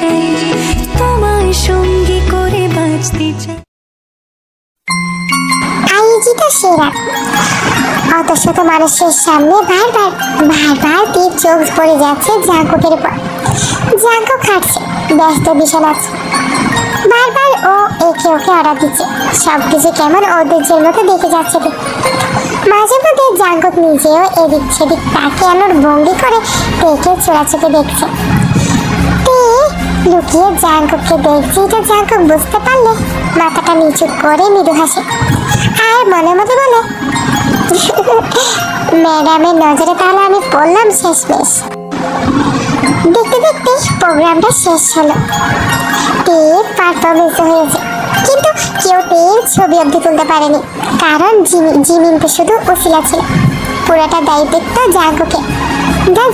চাই, তোমায় সঙ্গী করে বাঁচতে চাই। আয়োজিত সেরা অত শত মানুষের সামনে বারবার বারবার তীর চোখ পড়ে যাচ্ছে জাঙ্কুকের উপর। জাঙ্কুক হাঁটছে, ব্যস্ত ভীষণ আছে, বারবার ও একে ওকে অর্ডার দিচ্ছে। সবকিছু কেমন ঐতিহ্যের মতো দেখে যাচ্ছে। মাঝে মধ্যে জাঙ্কুক নিজেও এদিক সেদিক তাকিয়ানোর ভঙ্গি করে তেকে চোরাচোখে দেখছে। লুকিয়ে জাঙ্কুককে দেখছে। এটা জাঙ্কুক বুঝতে পারলে মাথাটা নিচু করে মৃদু হাসে আর মনে মনে বলে, ম্যাডামের নজরে তাহলে আমি পড়লাম শেষমেশ। দেখতে দেখতে প্রোগ্রামটা শেষ হলো। টের পারফরমেন্স হয়েছে, কিন্তু কেউ টের ছবি অবধি তুলতে পারেনি, কারণ জিমিন তো শুধু উসিলা ছিল। পুরোটা দায়িত্ব জাঙ্কুকে।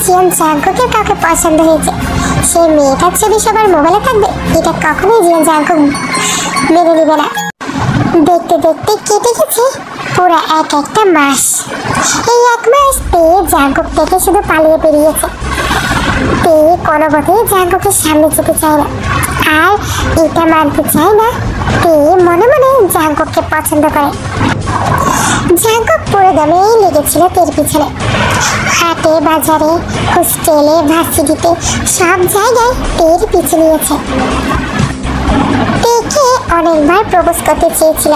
জিয়ান জাঙ্কুকের কাউকে পছন্দ হয়েছে, সে মেয়েটার ছবি সবার মোবাইলে থাকবে, এটা কখনোই জিয়ান জাঙ্কুক মেনে নিবে না। দেখতে দেখতে কেটে গেছে পুরো একটা মাস। এই এক মাস তে জাঙ্কুক থেকে শুধু পালিয়ে বেরিয়েছে। তে কোনো মতেই জাঙ্কুকের সামনে যেতে চায় না, আর এটা মানতে চায় না তে মনে মনে জাঙ্কুককে পছন্দ করে। জাঙ্কুক পুরো দমেই লেগেছিল তের পিছনে। হাটে বাজারে, হোস্টেলে, ভার্সিটিতে, সব জায়গায় তের পিছু নিয়েছে। তেকে অনেকবার প্রপোজ করতে চেয়েছিল,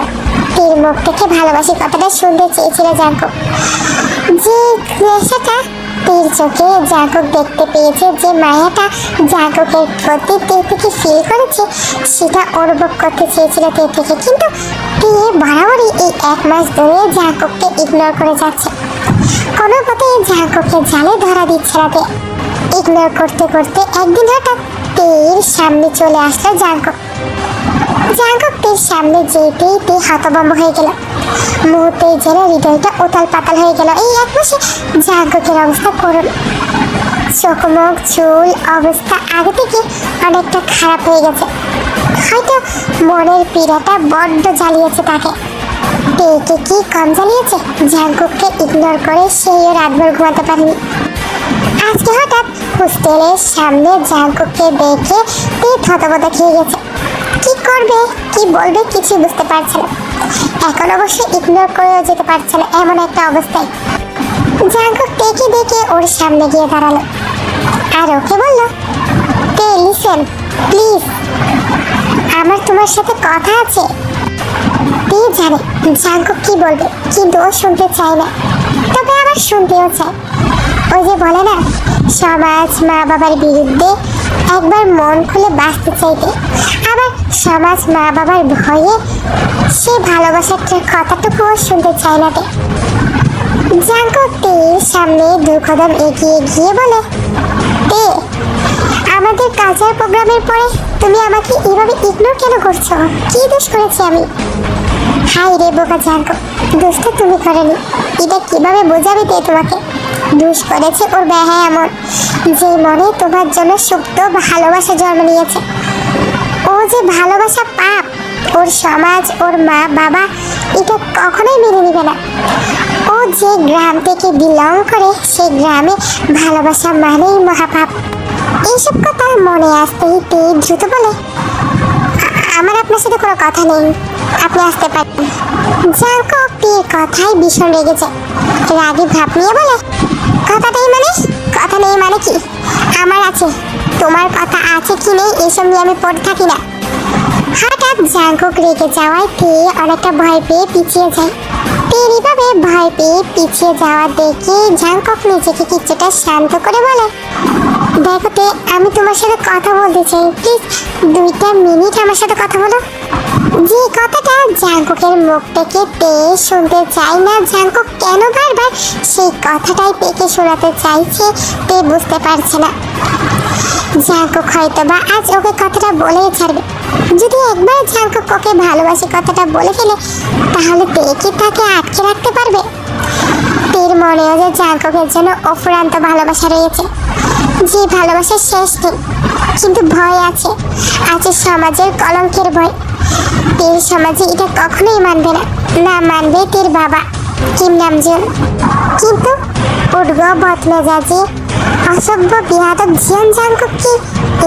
তের মুখ থেকে ভালোবাসি কথাটা শুনতে চেয়েছিল জাঙ্কুক। যে নেশাটা তের চোখে জাঙ্কুক দেখতে পেয়েছে, যে মায়াটা জাঙ্কুকের প্রতি তে থেকে ফিল করেছে, সেটা অনুভব করতে চেয়েছিল তে থেকে। কিন্তু তে বরাবরই এই এক মাস ধরে জাঙ্কুককে ইগনোর করে যাচ্ছে। কোনো মতে জাঙ্কুককে জালে ধরা দিচ্ছে না তে। ইগনোর করতে করতে একদিন হঠাৎ তের সামনে চলে আসলো জাঙ্কুক। জাঙ্কুক তের সামনে যেতেই তে হতভম্ব হয়ে গেল। মুহূর্তেই যেন হৃদয়টা উতাল পাতাল হয়ে গেল। এই এক মাসে জাঙ্কুকের অবস্থা করুন। চোখ মুখ চুল অবস্থা আগে থেকে অনেকটা খারাপ হয়ে গেছে। হয়তো মনের পীড়াটা বড্ড জ্বালিয়েছে তাকে। তেকে কি কম জ্বালিয়েছে? জাঙ্কুককে ইগনোর করে সেইও রাতভর ঘুমাতে পারেনি। আজকে হঠাৎ হোস্টেলের সামনে জাঙ্কুককে দেখে তে থতমত খেয়ে গেছে। কি করবে কি বলবে কিছু বুঝতে পারছে না। এখন অবশ্য ইগনোর করেও যেতে পারছে না, এমন একটা অবস্থায়। জাঙ্কুক তেকে দেখে ওর সামনে গিয়ে দাঁড়ালো আর ওকে বলল, তে লিসেন প্লিজ, আমার তোমার সাথে কথা আছে। তে জানে জাঙ্কুক কি বলবে, কিন্তু ও শুনতে চায় না, তবে আবার শুনতেও চায়। ওই যে বলে না, সমাজ মা বাবার বিরুদ্ধে একবার মন খুলে বাঁচতে চাইতে, আবার সমাজ মা বাবার ভয়ে সে ভালোবাসার কথাটুকুও শুনতে চায় না। জাঙ্কুক তের সামনে দু কদম এগিয়ে গিয়ে বলে, তে আমাদের কালচার প্রোগ্রামের পরে তুমি আমাকে এভাবে ইগনোর কেন করছো? কি দোষ করেছি আমি? হাই রে বোকা জাঙ্কুক, দোষটা তুমি করেনি। এটা কিভাবে বোঝাবে তে তোমাকে? দোষ করেছে ওর বেহায়া মন, যে মনে তোমার জন্য সুপ্ত ভালোবাসা জন্ম নিয়েছে। ও যে ভালোবাসা পাপ, ওর সমাজ ওর মা বাবা এটা কখনোই মেনে নিবে না। ও যে গ্রাম থেকে বিলং করে, সেই গ্রামে ভালোবাসা মানেই মহাপাপ। এইসব কথা মনে আসতেই তে দ্রুত বলে, আমার আপনার সাথে কোনো কথা নেই, আপনি আসতে পারেন। জাঙ্কুক তীর কথায় ভীষণ রেগেছে, রাগে ভাব নিয়ে বলে, কথাটাই মানে? কথা নেই মানে কি? আমার আছে, তোমার কথা আছে কি নেই এসব নিয়ে আমি পড়ে থাকি না। হঠাৎ জাঙ্কুক রেগে যাওয়ায় তে অনেকটা ভয় পেয়ে পিছিয়ে যায়। তের এইভাবে ভয় পেয়ে পিছিয়ে যাওয়া দেখে জাঙ্কুক নিজেকে কিছুটা শান্ত করে বলে, দেখো তে, আমি তোমার সাথে কথা বলতে চাই, প্লিজ 2টা মিনিট আমার সাথে কথা বলো। যে কথাটা জাঙ্কুকের মুখ থেকে তে শুনতে চাই না, জাঙ্কুক কেন বারবার সেই কথাটাই পেকে শোনাতে চাইছে তে বুঝতে পারছে না। জাঙ্কুক হয়তো বা আজ ওকে কথাটা বলেই ছাড়বে। যদি একবার জাঙ্কুক ওকে ভালোবাসে কথাটা বলে ফেলে, তাহলে তে কি তাকে আটকে রাখতে পারবে? তের মনেও যে জাঙ্কুকের জন্য অফুরান্ত ভালোবাসা রয়েছে, যে ভালোবাসার শেষ নেই। কিন্তু ভয় আছে, আছে সমাজের কলঙ্কের ভয়। তের সমাজে এটা কখনোই মানবে না, না মানবে তের বাবা কিম নামজুন। কিন্তু উঠব বদমেজাজি অসভ্য বিয়াদব জিয়ান জাঙ্কুক কি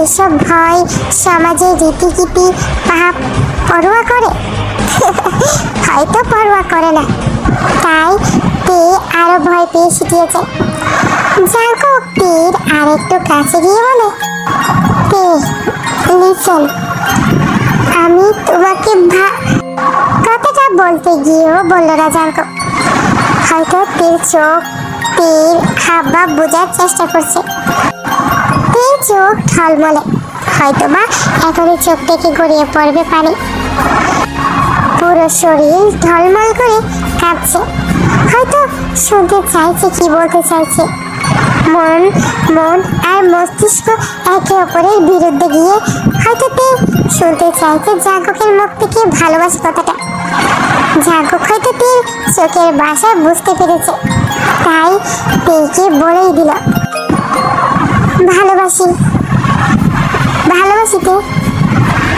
এসব ভয় সমাজের রীতিনীতি পাপ পরোয়া করে? হয়তো পরোয়া করে না, তাই তে আরো ভয় পেয়ে শিখিয়ে যায়। জাঙ্কুক তীর আর একটু কাছে গিয়ে বলে, তে লিসেন, আমি তোমাকে কথাটা বলতে গিয়েও বলল না জাঙ্কুক। হয়তো তীর চোখ তীর হাবভাব বোঝার চেষ্টা করছে। তীর চোখ ঢলমলে, হয়তো বা এখনই চোখ থেকে গড়িয়ে পড়বে পানি। পুরো শরীর ঢলমল করে কাঁপছে, হয়তো শুনতে চাইছে কি বলতে চাইছে। মন আর মস্তিষ্ক একে অপরের বিরুদ্ধে গিয়ে হয়তো তে শুনতে চাইছে জাঙ্কুকের মুখ থেকে ভালোবাসা কথাটা। জাঙ্কুক হয়তো তীর চোখের ভাষা বুঝতে পেরেছে, তাই তেকে বলেই দিল, ভালোবাসি তো।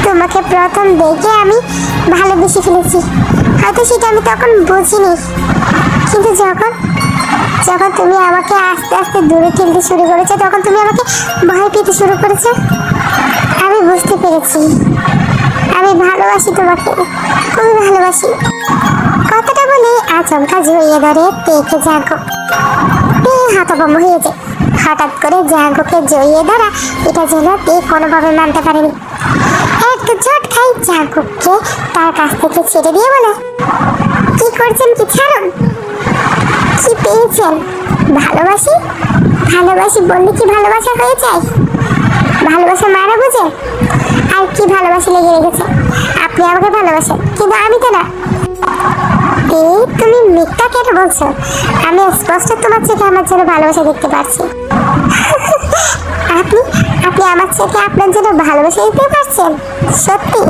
তোমাকে প্রথম দেখে আমি ভালোবেসে ফেলেছি। হয়তো সেটা আমি তখন বুঝিনি, কিন্তু যখন তুমি আমাকে আস্তে আস্তে দূরে ঠেলতে শুরু করেছো, তখন তুমি আমাকে ভয় পেতে শুরু করেছো। আমি বুঝতে পেরেছি আমি ভালোবাসি তোমাকে, খুবই ভালোবাসি। কথাটা বলে আচমকা জড়িয়ে ধরে তেকে জাঙ্কুক। তে হতভম্ব হয়ে যায়। হঠাৎ করে জাঙ্কুকে জড়িয়ে ধরা এটা যেন তে কোনোভাবে মানতে পারেনি। একটু ঝটকাই জাঙ্কুককে তার কাছ থেকে ছেড়ে দিয়ে বলে, কি করছেন, কি ছাড়ুন। কি পেয়েছেন? ভালোবাসি বললে কি ভালোবাসা হয়ে যায়? ভালোবাসা মারা বুঝে? আর কি ভালোবাসা লেগে রেখেছে? আপনি আমাকে ভালোবাসেন, কিন্তু আমি তো না। তুমি মিথ্যা কেন বলছো? আমি স্পষ্ট তোমার চোখে আমার জন্য ভালোবাসা দেখতে পাচ্ছি। আপনি আমার চোখে আপনার জন্য ভালোবাসা দিতে পারছেন? সত্যি?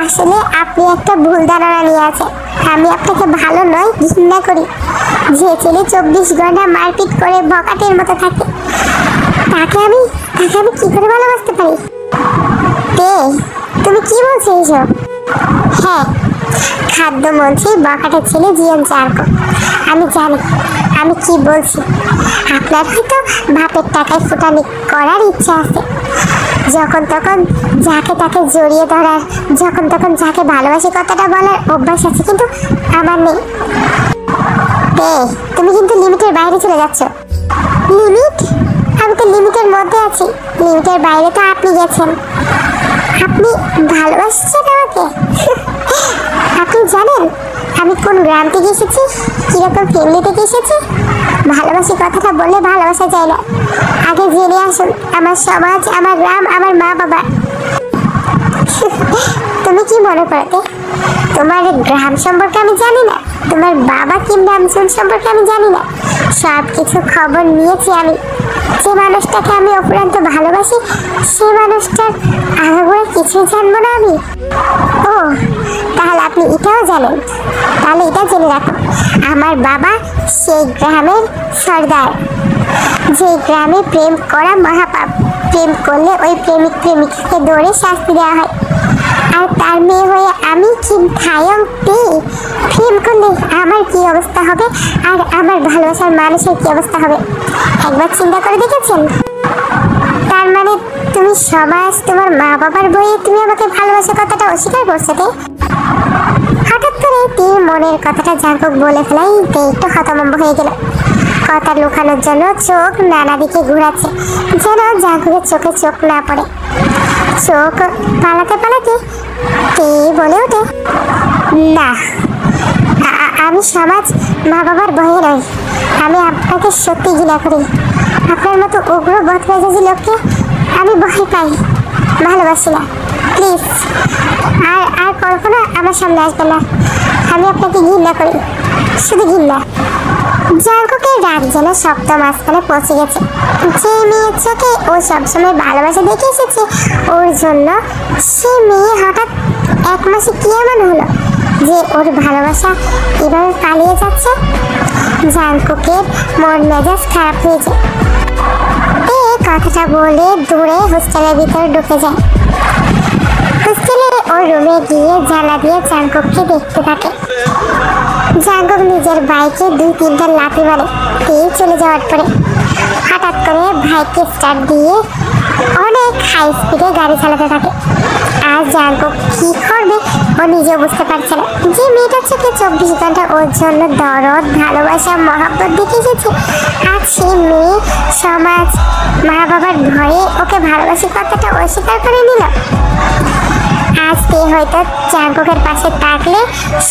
আসলে আপনি একটা ভুল ধারণা নিয়ে আছেন। আমি আপনাকে ভালো নয়, ঘৃণা করি। যে ছেলে 24 ঘন্টা মারপিট করে বকাটের মতো থাকে, তাকে আমি কি করে ভালোবাসতে পারি? তুমি কি বলছো এইসব? হ্যাঁ, খাদ্যমন্ত্রী বকাটের ছেলে জিয়ান জাঙ্কুক। আমি জানি আমি কি বলছি। আপনার হয়তো বাপের টাকায় ফুটানি করার ইচ্ছা আছে, যখন তখন যাকে তাকে জড়িয়ে ধরার, যখন তখন যাকে ভালোবাসি কথাটা বলার অভ্যাস আছে, কিন্তু আমার নেই। তুমি কিন্তু লিমিটের বাইরে চলে যাচ্ছ। লিমিট? আমি তো লিমিটের মধ্যে আছি, লিমিটের বাইরে তো আপনি গেছেন। আপনি ভালোবাসছেন আমাকে? আপনি জানেন আমি কোন গ্রাম থেকে এসেছি, কিরকম ফ্যামিলি থেকে এসেছি? ভালোবাসি কথাটা বললে ভালোবাসা যায় না। আগে জেনে আসুন আমার সমাজ, আমার গ্রাম, আমার মা বাবা। তুমি কি মনে করতে তোমার গ্রাম সম্পর্কে আমি জানি না? তোমার বাবা কি নামজন সম্পর্কে আমি জানি না? সব কিছু খবর নিয়েছি আমি। যে মানুষটাকে আমি অপুরান্ত ভালোবাসি, সে মানুষটার আলাদা কিছু জানবো না আমি? ও, তাহলে আপনি এটাও জানেন? তাহলে এটা জেনে রাখুন, আমার বাবা সেই গ্রামের সর্দার। যে গ্রামে প্রেম করা মহাপাপ, প্রেম করলে ওই প্রেমিক প্রেমিকাকে দৌড়ে শাস্তি দেওয়া হয়। আর তার মেয়ে হয়ে আমি কি খায়ং প্রেম করলে আমার কি অবস্থা হবে, আর আমার ভালোবাসার মানুষের কি অবস্থা হবে, একবার চিন্তা করে দেখেছেন? তার মানে তুমি সমাজ, তোমার মা বাবার বইয়ে তুমি আমাকে ভালোবাসার কথাটা অস্বীকার করছো? হঠাৎ করে তীর মনের কথাটা জাঙ্কুক বলে ফেলাই একটু হতভম্ব হয়ে গেল। কথা লুকানোর জন্য চোখ নানা দিকে ঘুরাচ্ছে, যেন জাঙ্কুকের চোখে চোখ না পড়ে। চোখ পালাতে বলে ওঠে, না, আমি সমাজ, মা বাবার ভয়ে নই। আমি আপনাকে সত্যি ঘৃণা করি। আপনার মতো উগ্র বদমেজাজি লোককে আমি ভয় পাই, ভালোবাসি না। প্লিজ আর কখনো আমার সামনে আসবেন না। আমি আপনাকে ঘৃণা করি, শুধু ঘৃণা। জাঙ্কুকের রাগ যেন সপ্তম আসমানে পৌঁছে গেছে। যে মেয়ের চোখে ও সবসময় ভালোবাসা দেখে এসেছে ওর জন্য, সে মেয়ে হঠাৎ 1 মাসে কি এমন হলো যে ওর ভালোবাসা এভাবে পালিয়ে যাচ্ছে? জাঙ্কুকের মন মেজাজ খারাপ হয়ে যায়। কথাটা বলে দূরে হোস্টেলের ভিতরে ঢুকে যায়। হোস্টেলে ওর রুমে গিয়ে জানলা দিয়ে জাঙ্কুককে দেখতে থাকে। জাঙ্কুক নিজের বাইকে 2-3টা লাথি মারে চলে যাওয়ার পরে। হঠাৎ করে ভাইকে স্টার্ট দিয়ে অনেক হাই স্পিডে গাড়ি চালাতে থাকে। আর জাঙ্কুক কি করবে ও নিজে বুঝতে পারছে না। যে মেয়েটার চোখে 24 ঘন্টা ওর জন্য দরদ, ভালোবাসা, মহব্বত দেখে এসেছে, আজ সেই মেয়ে সমাজ, মা বাবার ভয়ে ওকে ভালোবাসি কথাটা অস্বীকার করে নিল। আজ তে হয়তো জাঙ্কুকের পাশে থাকলে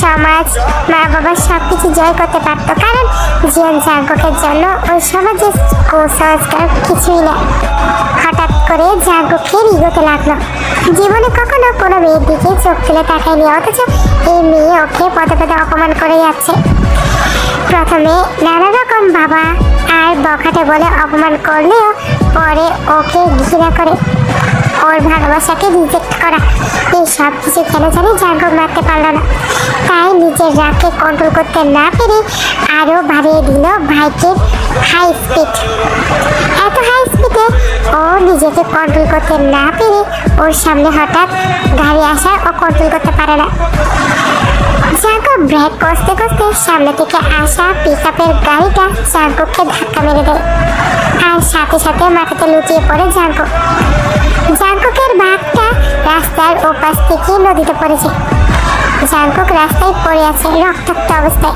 সমাজ, মা বাবার সবকিছু জয় করতে পারতো, কারণ জিয়ান জাঙ্কুকের জন্য ওই সমাজের কুসংস্কার কিছুই না। হঠাৎ করে জাঙ্কুকের ইগোতে লাগলো। জীবনে কখনো কোনো মেয়ের দিকে চোখ তুলে তাকায়নি, অথচ এই মেয়ে ওকে পদে পদে অপমান করে যাচ্ছে। প্রথমে নানা রকম বাবা আর বখাটে বলে অপমান করলেও পরে ওকে ঘৃণা করে ওর ভালোবাসাকে রিজেক্ট করা, এই সব কিছু কেন জানি জাঙ্কুক মারতে পারল না। তাই নিজের রাগকে কন্ট্রোল করতে না পেরে আরও বাড়িয়ে দিল ভাইকে হাই স্পিড। এত হাই স্পিডে ও নিজেকে কন্ট্রোল করতে না পেরে ওর সামনে হঠাৎ গাড়ি আসা ও কন্ট্রোল করতে পারে না। জাঙ্কুক ব্রেক কষতে কষতে সামনে থেকে আসা পিকআপের গাড়িটা জাঙ্কুককে ধাক্কা মেরে দেয়, আর সাথে সাথে মাটিতে লুটিয়ে পড়ে জাঙ্কুক। জাঙ্কুকের ব্যাগটা রাস্তার ওপাশ থেকে নদীতে পড়েছে। জাঙ্কুক রাস্তায় পড়ে আছে রক্তাক্ত অবস্থায়।